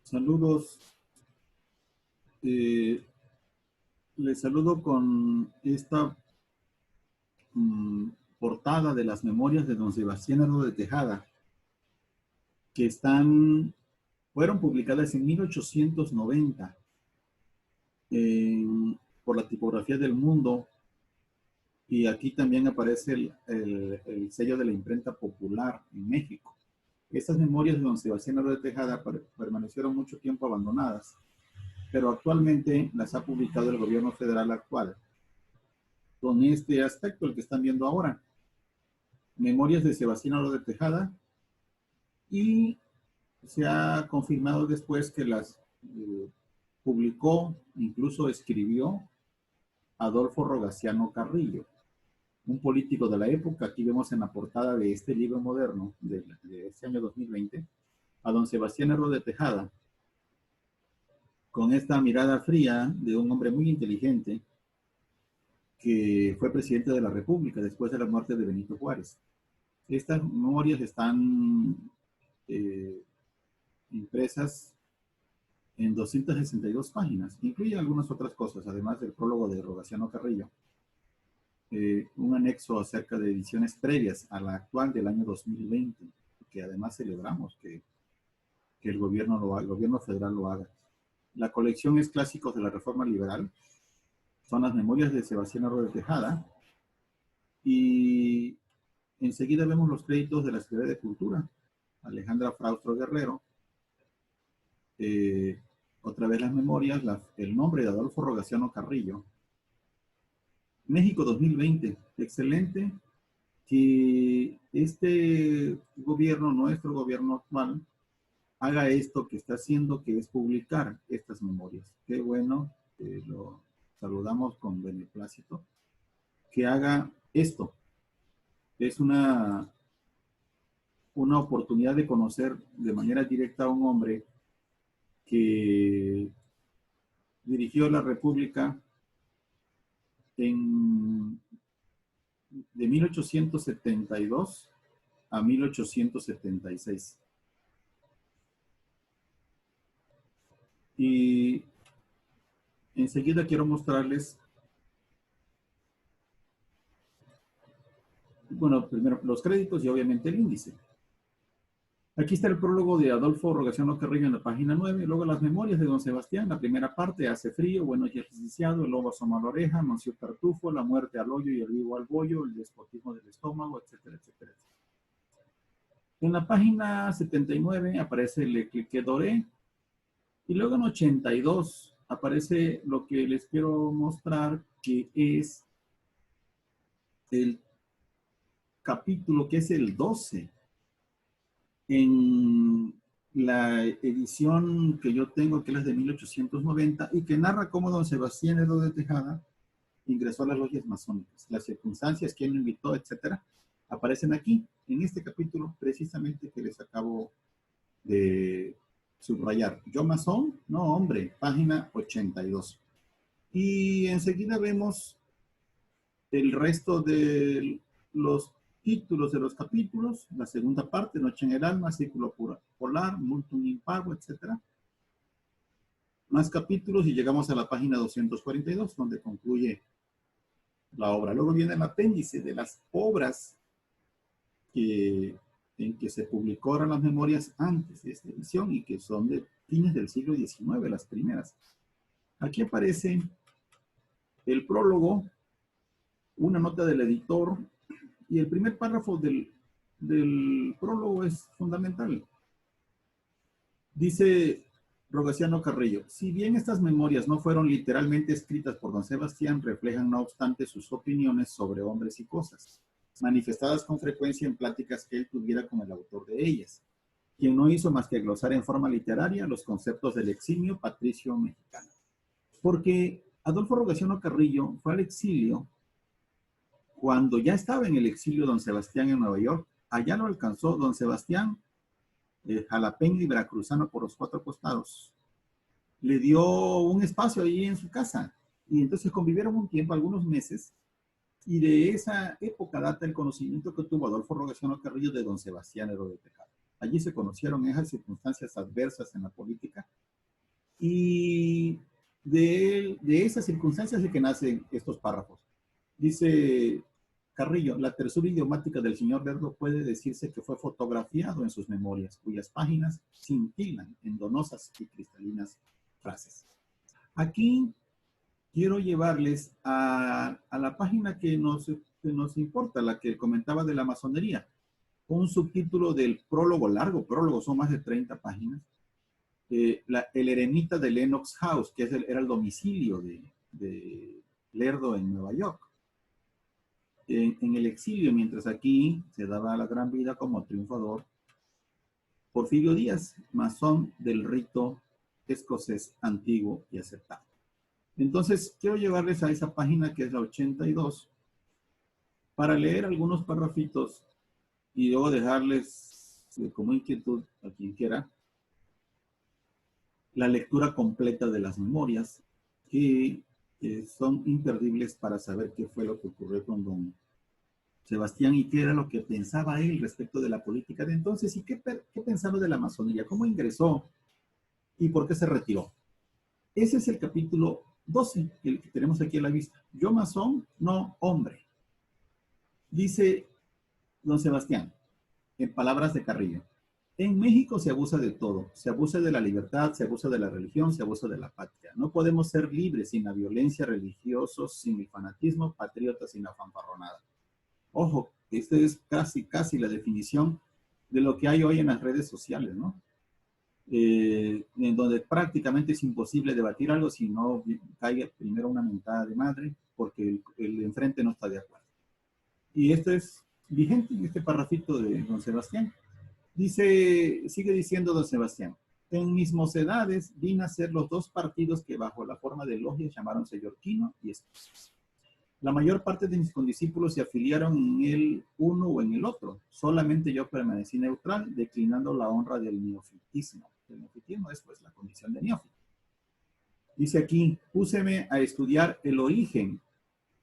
Saludos. Eh, Les saludo con esta mm, portada de las memorias de don Sebastián Aro de Tejada, que fueron publicadas en 1890 por la Tipografía del Mundo, y aquí también aparece el sello de la Imprenta Popular en México. Estas memorias de don Sebastián Aro de Tejada permanecieron mucho tiempo abandonadas, pero actualmente las ha publicado el gobierno federal actual, con este aspecto, el que están viendo ahora: Memorias de Sebastián Aro de Tejada, y se ha confirmado después que las publicó, incluso escribió, Adolfo Rogaciano Carrillo, un político de la época. Aquí vemos en la portada de este libro moderno de este año 2020 a don Sebastián Aro de Tejada, con esta mirada fría de un hombre muy inteligente que fue presidente de la República después de la muerte de Benito Juárez. Estas memorias están impresas en 262 páginas. Incluye algunas otras cosas, además del prólogo de Rogaciano Carrillo, un anexo acerca de ediciones previas a la actual del año 2020, que además celebramos que el gobierno federal lo haga. La colección es Clásicos de la Reforma Liberal, son las memorias de Sebastián Aro de Tejada, y enseguida vemos los créditos de la Secretaría de Cultura, Alejandra Fraustro Guerrero. Otra vez las memorias, el nombre de Adolfo Rogaciano Carrillo. México 2020, excelente que este gobierno, nuestro gobierno actual, haga esto que está haciendo, que es publicar estas memorias. Qué bueno, lo saludamos con beneplácito, que haga esto. Es una oportunidad de conocer de manera directa a un hombre que dirigió la República de 1872 a 1876. Y enseguida quiero mostrarles, bueno, primero los créditos y obviamente el índice. Aquí está el prólogo de Adolfo Rogaciano Carrillo en la página 9, luego las memorias de don Sebastián, la primera parte: hace frío, buenos días licenciado, el lobo asoma la oreja, Monsieur Tartufo, la muerte al hoyo y el vivo al bollo, el despotismo del estómago, etcétera, etcétera, etcétera. En la página 79 aparece Le Cliquet Doré, y luego en 82 aparece lo que les quiero mostrar, que es el capítulo, que es el 12. En la edición que yo tengo, que es de 1890, y que narra cómo don Sebastián Aro de Tejada ingresó a las logias masónicas. Las circunstancias, quién lo invitó, etcétera, aparecen aquí, en este capítulo precisamente que les acabo de subrayar. ¿Yo masón? No, hombre, página 82. Y enseguida vemos el resto de los títulos de los capítulos, la segunda parte: Noche en el Alma, Círculo Polar, Multum in Pago, etc. Más capítulos y llegamos a la página 242, donde concluye la obra. Luego viene el apéndice de las obras en que se publicaron las memorias antes de esta edición y que son de fines del siglo XIX, las primeras. Aquí aparece el prólogo, una nota del editor, y el primer párrafo del prólogo es fundamental. Dice Rogaciano Carrillo: si bien estas memorias no fueron literalmente escritas por don Sebastián, reflejan no obstante sus opiniones sobre hombres y cosas, manifestadas con frecuencia en pláticas que él tuviera con el autor de ellas, quien no hizo más que glosar en forma literaria los conceptos del eximio patricio mexicano. Porque Adolfo Rogaciano Carrillo fue al exilio cuando ya estaba en el exilio don Sebastián en Nueva York. Allá lo alcanzó don Sebastián, jalapeño y veracruzano por los cuatro costados. Le dio un espacio ahí en su casa, y entonces convivieron un tiempo, algunos meses, y de esa época data el conocimiento que tuvo Adolfo Rogaciano Carrillo de don Sebastián Aro de Tejada. Allí se conocieron esas circunstancias adversas en la política. Y de esas circunstancias es que nacen estos párrafos. Dice Carrillo, la tersura idiomática del señor Lerdo puede decirse que fue fotografiado en sus memorias, cuyas páginas cintilan en donosas y cristalinas frases. Aquí quiero llevarles a la página que nos importa, la que comentaba de la masonería. Un subtítulo del prólogo, largo prólogo, son más de 30 páginas. El eremita de Lenox House, que era el domicilio de Lerdo en Nueva York. En el exilio, mientras aquí se daba la gran vida como triunfador, Porfirio Díaz, masón del rito escocés antiguo y aceptado. Entonces, quiero llevarles a esa página que es la 82 para leer algunos párrafitos y luego dejarles como inquietud a quien quiera la lectura completa de las memorias que son imperdibles para saber qué fue lo que ocurrió con don Sebastián y qué era lo que pensaba él respecto de la política de entonces y qué pensaba de la masonería, cómo ingresó y por qué se retiró. Ese es el capítulo 12, el que tenemos aquí a la vista. Yo masón, no hombre. Dice don Sebastián, en palabras de Carrillo, en México se abusa de todo, se abusa de la libertad, se abusa de la religión, se abusa de la patria. No podemos ser libres sin la violencia, religiosos sin el fanatismo, patriotas sin la fanfarronada. Ojo, esta es casi la definición de lo que hay hoy en las redes sociales, ¿no? En donde prácticamente es imposible debatir algo si no caiga primero una mentada de madre porque el enfrente no está de acuerdo. Y esto es vigente en este parrafito de don Sebastián. Sigue diciendo don Sebastián, en mis mocedades vi nacer los dos partidos que bajo la forma de logias llamaron Seyorquino y Escocés. La mayor parte de mis condiscípulos se afiliaron en el uno o en el otro. Solamente yo permanecí neutral, declinando la honra del neofitismo. El neofitismo es pues la condición de neófito. Dice aquí, púseme a estudiar el origen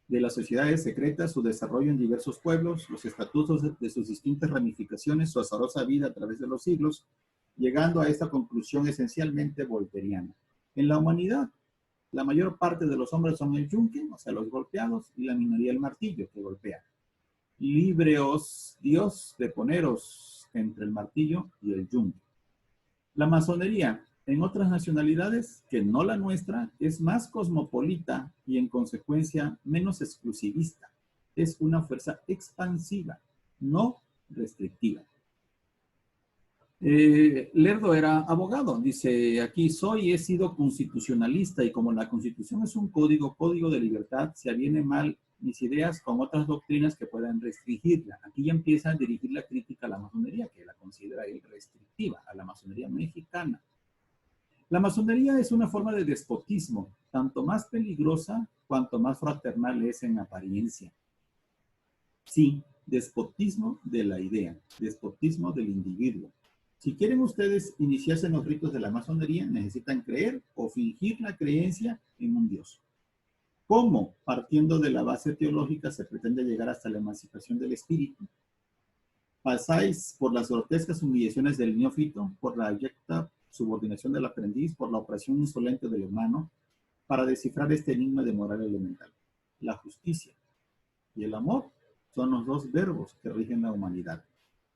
de las sociedades secretas, su desarrollo en diversos pueblos, los estatutos de sus distintas ramificaciones, su azarosa vida a través de los siglos, llegando a esta conclusión esencialmente volteriana. En la humanidad, la mayor parte de los hombres son el yunque, o sea, los golpeados, y la minoría el martillo, que golpea. Libreos Dios de poneros entre el martillo y el yunque. La masonería, en otras nacionalidades que no la nuestra, es más cosmopolita y en consecuencia menos exclusivista. Es una fuerza expansiva, no restrictiva. Lerdo era abogado, dice aquí, he sido constitucionalista y como la constitución es un código de libertad, se aviene mal mis ideas con otras doctrinas que puedan restringirla. Aquí ya empieza a dirigir la crítica a la masonería, que la considera él restrictiva, a la masonería mexicana. La masonería es una forma de despotismo, tanto más peligrosa cuanto más fraternal es en apariencia. Sí, despotismo de la idea, despotismo del individuo. Si quieren ustedes iniciarse en los ritos de la masonería, necesitan creer o fingir la creencia en un Dios. ¿Cómo? Partiendo de la base teológica se pretende llegar hasta la emancipación del espíritu. Pasáis por las grotescas humillaciones del neófito, por la abyecta subordinación del aprendiz, por la opresión insolente del hermano, para descifrar este enigma de moral elemental. La justicia y el amor son los dos verbos que rigen la humanidad.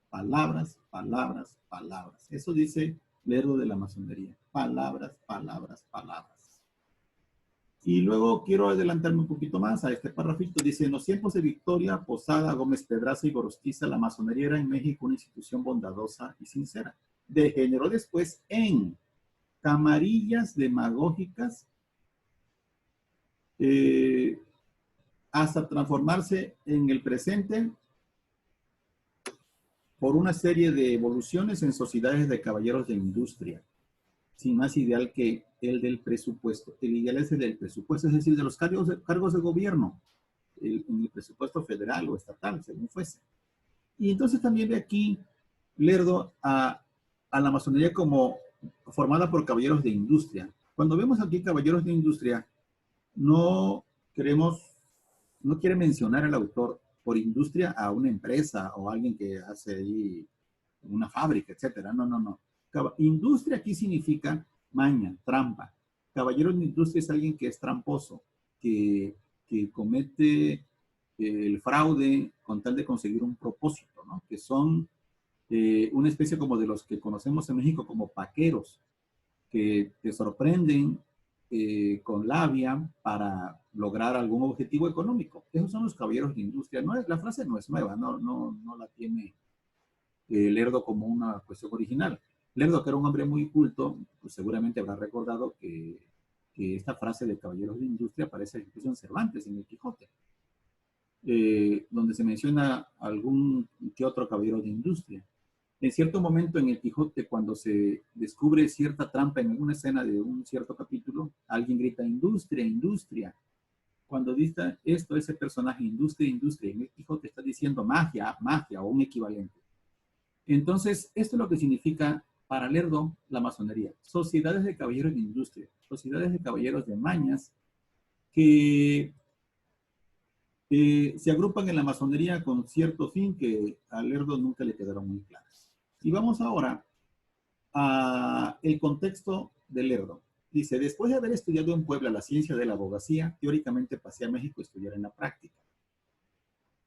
Palabras, palabras, palabras. Eso dice Lerdo de la masonería. Palabras, palabras, palabras. Y luego quiero adelantarme un poquito más a este párrafito. Dice, en los tiempos de Victoria, Posada, Gómez Pedraza y Gorostiza, la masonería era en México una institución bondadosa y sincera. Degeneró después en camarillas demagógicas hasta transformarse en el presente por una serie de evoluciones en sociedades de caballeros de industria, sin más ideal que el del presupuesto. El ideal es el del presupuesto, es decir, de los cargos de gobierno, en el presupuesto federal o estatal, según fuese. Y entonces también ve aquí Lerdo a la masonería como formada por caballeros de industria. Cuando vemos aquí caballeros de industria, no quiere mencionar el autor por industria a una empresa o a alguien que hace ahí una fábrica, etcétera. No, no, no. Industria aquí significa maña, trampa. Caballero de industria es alguien que es tramposo, que comete el fraude con tal de conseguir un propósito, ¿no? Que son una especie como de los que conocemos en México como paqueros, que te sorprenden con labia para lograr algún objetivo económico. Esos son los caballeros de industria. No es, la frase no es nueva, no la tiene Lerdo como una cuestión original. Lerdo, que era un hombre muy culto, pues seguramente habrá recordado que esta frase de caballeros de industria aparece incluso en Cervantes, en el Quijote, donde se menciona algún que otro caballero de industria. En cierto momento en el Quijote, cuando se descubre cierta trampa en alguna escena de un cierto capítulo, alguien grita, industria, industria. Cuando dice esto, ese personaje, industria, industria, en el Quijote está diciendo magia, magia o un equivalente. Entonces, esto es lo que significa para Lerdo la masonería. Sociedades de caballeros de industria, sociedades de caballeros de mañas que se agrupan en la masonería con cierto fin que a Lerdo nunca le quedaron muy claros. Y vamos ahora al contexto de Lerdo. Dice, después de haber estudiado en Puebla la ciencia de la abogacía, teóricamente pasé a México a estudiar en la práctica.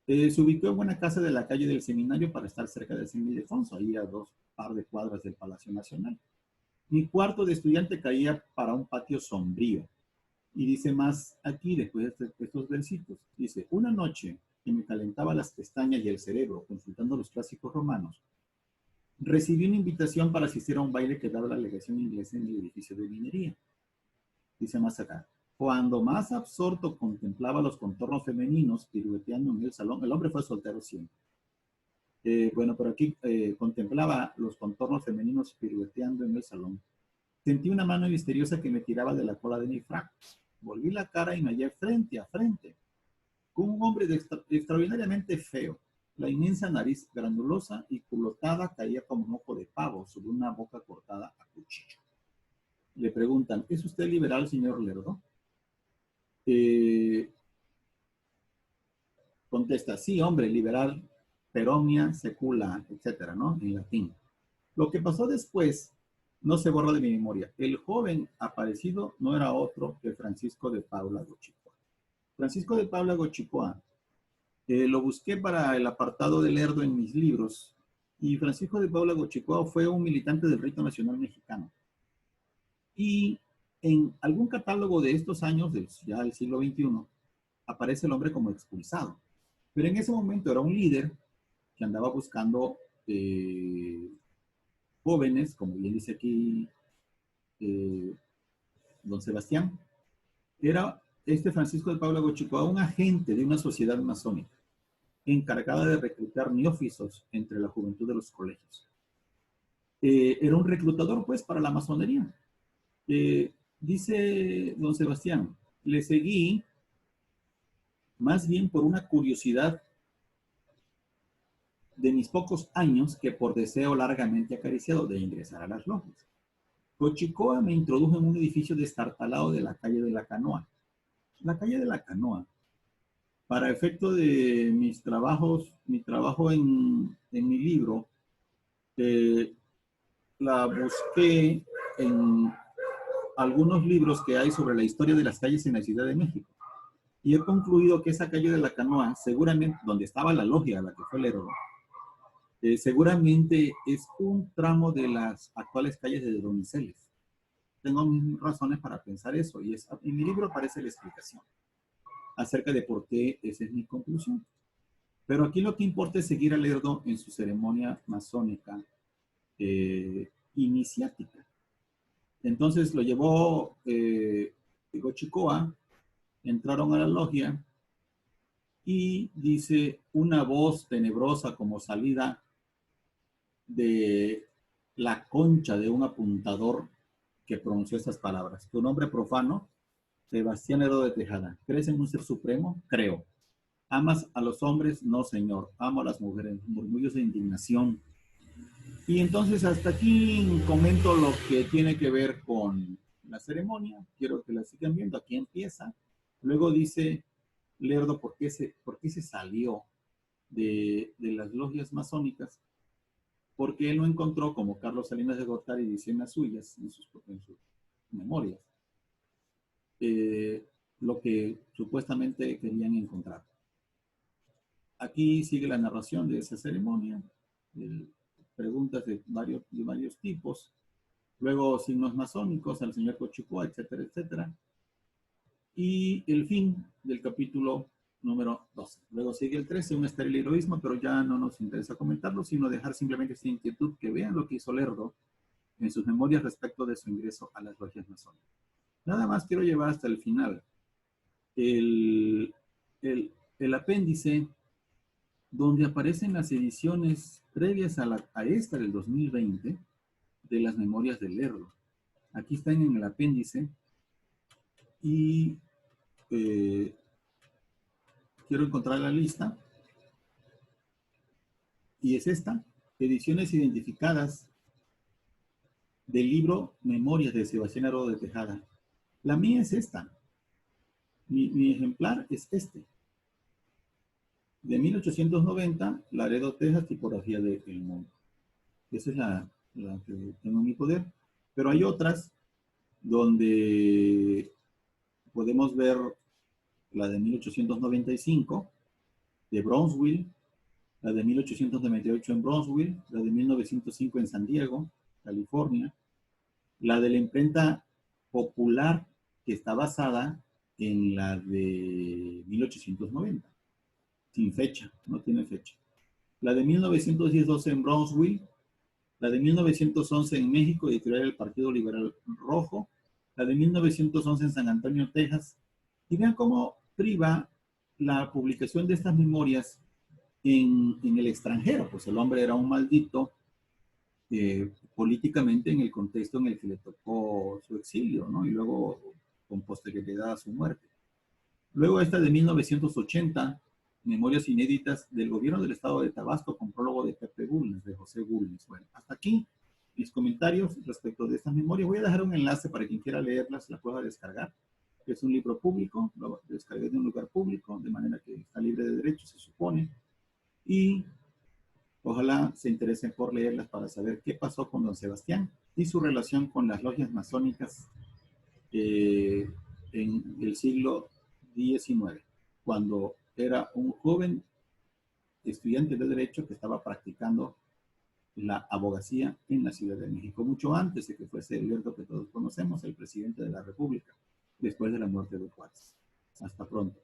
Se ubicó en una casa de la calle del Seminario para estar cerca de San Ildefonso, ahí a dos par de cuadras del Palacio Nacional. Mi cuarto de estudiante caía para un patio sombrío. Y dice más aquí, después de estos versitos, dice, una noche que me calentaba las pestañas y el cerebro consultando los clásicos romanos, recibí una invitación para asistir a un baile que daba la legación inglesa en el edificio de minería. Dice más acá, cuando más absorto contemplaba los contornos femeninos pirueteando en el salón, el hombre fue soltero siempre. Bueno, pero aquí contemplaba los contornos femeninos pirueteando en el salón. Sentí una mano misteriosa que me tiraba de la cola de mi frac. Volví la cara y me hallé frente a frente con un hombre extraordinariamente feo. La inmensa nariz granulosa y culotada caía como un ojo de pavo sobre una boca cortada a cuchillo. Le preguntan, ¿es usted liberal, señor Lerdo? Contesta, sí, hombre, liberal, per omnia secula, etcétera, ¿no? En latín. Lo que pasó después no se borra de mi memoria. El joven aparecido no era otro que Francisco de Paula Gochicoa. Francisco de Paula Gochicoa, lo busqué para el apartado de Lerdo en mis libros, y Francisco de Paula Gochicoa fue un militante del Rito Nacional Mexicano. Y en algún catálogo de estos años, ya del siglo XXI, aparece el hombre como expulsado. Pero en ese momento era un líder que andaba buscando jóvenes, como bien dice aquí don Sebastián. Era este Francisco de Paula Gochicoa un agente de una sociedad masónica encargada de reclutar neófitos entre la juventud de los colegios. Era un reclutador, pues, para la masonería. Dice don Sebastián, le seguí más bien por una curiosidad de mis pocos años que por deseo largamente acariciado de ingresar a las logias. Gochicoa me introdujo en un edificio destartalado de la calle de la Canoa. La calle de la Canoa, para efecto de mis trabajos, mi trabajo en mi libro, la busqué en algunos libros que hay sobre la historia de las calles en la Ciudad de México. Y he concluido que esa calle de la Canoa, seguramente, donde estaba la logia a la que fue Lerdo, seguramente es un tramo de las actuales calles de Donceles. Tengo mis razones para pensar eso, y en mi libro aparece la explicación acerca de por qué esa es mi conclusión. Pero aquí lo que importa es seguir a Lerdo en su ceremonia masónica iniciática. Entonces lo llevó Gochicoa, entraron a la logia y dice una voz tenebrosa como salida de la concha de un apuntador que pronunció estas palabras. Tu nombre profano, Sebastián Lerdo de Tejada. ¿Crees en un ser supremo? Creo. ¿Amas a los hombres? No, señor. Amo a las mujeres. Murmullos de indignación. Y entonces hasta aquí comento lo que tiene que ver con la ceremonia. Quiero que la sigan viendo. Aquí empieza. Luego dice Lerdo por qué se salió de las logias masónicas. porque él no encontró, como Carlos Salinas de Gortari dice en las suyas, en sus memorias, lo que supuestamente querían encontrar. Aquí sigue la narración de esa ceremonia, preguntas de varios tipos, luego signos masónicos al señor Cochupó, etcétera, etcétera, y el fin del capítulo número 12. Luego sigue el 13, un estéril heroísmo, pero ya no nos interesa comentarlo, sino dejar simplemente esta inquietud que vean lo que hizo Lerdo en sus memorias respecto de su ingreso a las logias masónicas. Nada más quiero llevar hasta el final el apéndice donde aparecen las ediciones previas a esta del 2020 de las memorias de Lerdo. Aquí están en el apéndice y quiero encontrar la lista y es esta, ediciones identificadas del libro Memorias de Sebastián Lerdo de Tejada. La mía es esta, mi ejemplar es este. De 1890, Laredo, Texas, tipografía de El Mundo. Esa es la que tengo en mi poder. Pero hay otras donde podemos ver la de 1895, de Brownsville, la de 1898 en Brownsville, la de 1905 en San Diego, California, la de la imprenta popular que está basada en la de 1890. Sin fecha, no tiene fecha. La de 1910-12 en Brownsville, la de 1911 en México, editorial del Partido Liberal Rojo, la de 1911 en San Antonio, Texas, y vean cómo priva la publicación de estas memorias en el extranjero, pues el hombre era un maldito políticamente en el contexto en el que le tocó su exilio, ¿no? Y luego con posterioridad a su muerte. Luego esta de 1980, Memorias inéditas del gobierno del estado de Tabasco con prólogo de Pepe Bulnes, de José Bulnes. Bueno, hasta aquí mis comentarios respecto de estas memorias. Voy a dejar un enlace para quien quiera leerlas, la pueda descargar. Es un libro público, lo descargué de un lugar público, de manera que está libre de derechos, se supone. Y ojalá se interesen por leerlas para saber qué pasó con don Sebastián y su relación con las logias masónicas en el siglo XIX, cuando era un joven estudiante de Derecho que estaba practicando la abogacía en la Ciudad de México, mucho antes de que fuese el Lerdo que todos conocemos, el presidente de la República, después de la muerte de Juárez. Hasta pronto.